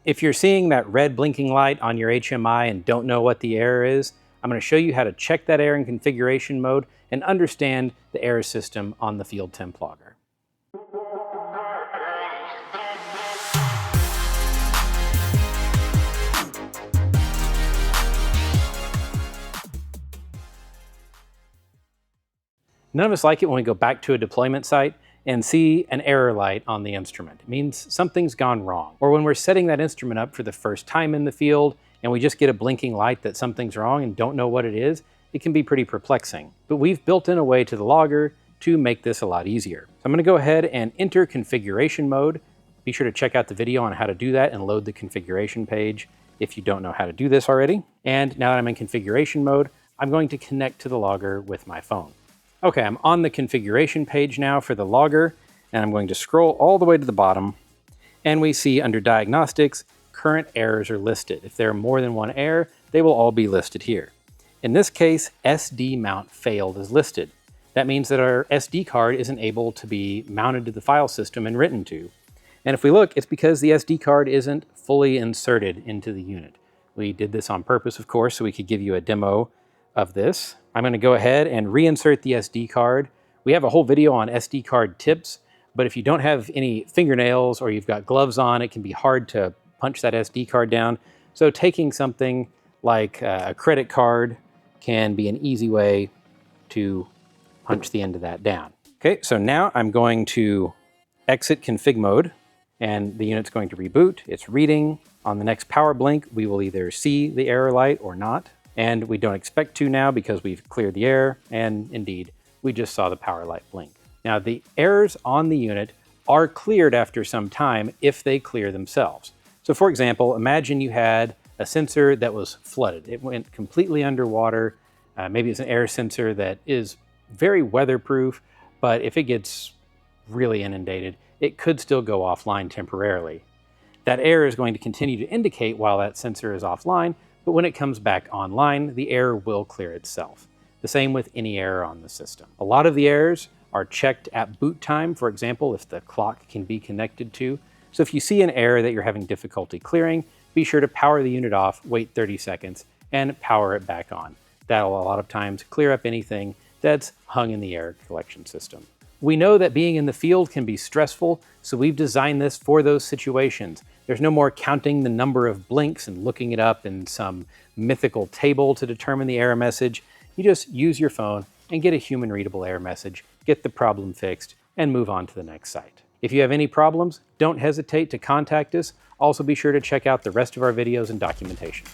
If you're seeing that red blinking light on your HMI and don't know what the error is, I'm going to show you how to check that error in configuration mode and understand the error system on the Field Temp logger. None of us like it when we go back to a deployment site and see an error light on the instrument. It means something's gone wrong. Or when we're setting that instrument up for the first time in the field and we just get a blinking light that something's wrong and don't know what it is, it can be pretty perplexing. But we've built in a way to the logger to make this a lot easier. So I'm going to go ahead and enter configuration mode. Be sure to check out the video on how to do that and load the configuration page if you don't know how to do this already. And now that I'm in configuration mode, I'm going to connect to the logger with my phone. Okay, I'm on the configuration page now for the logger, and I'm going to scroll all the way to the bottom, and we see under diagnostics, current errors are listed. If there are more than one error, they will all be listed here. In this case, SD mount failed is listed. That means that our SD card isn't able to be mounted to the file system and written to. And if we look, it's because the SD card isn't fully inserted into the unit. We did this on purpose, of course, so we could give you a demo of this. I'm going to go ahead and reinsert the SD card. We have a whole video on SD card tips, but if you don't have any fingernails or you've got gloves on, it can be hard to punch that SD card down. So taking something like a credit card can be an easy way to punch the end of that down. Okay, so now I'm going to exit config mode, and the unit's going to reboot. It's reading. On the next power blink, we will either see the error light or not. And we don't expect to now because we've cleared the error, and indeed, we just saw the power light blink. Now, the errors on the unit are cleared after some time if they clear themselves. So for example, imagine you had a sensor that was flooded. It went completely underwater. Maybe it's an air sensor that is very weatherproof, but if it gets really inundated, it could still go offline temporarily. That error is going to continue to indicate while that sensor is offline, but when it comes back online, the error will clear itself. The same with any error on the system. A lot of the errors are checked at boot time, for example, if the clock can be connected to. So if you see an error that you're having difficulty clearing, be sure to power the unit off, wait 30 seconds, and power it back on. That'll a lot of times clear up anything that's hung in the error collection system. We know that being in the field can be stressful, so we've designed this for those situations. There's no more counting the number of blinks and looking it up in some mythical table to determine the error message. You just use your phone and get a human-readable error message, get the problem fixed, and move on to the next site. If you have any problems, don't hesitate to contact us. Also be sure to check out the rest of our videos and documentation.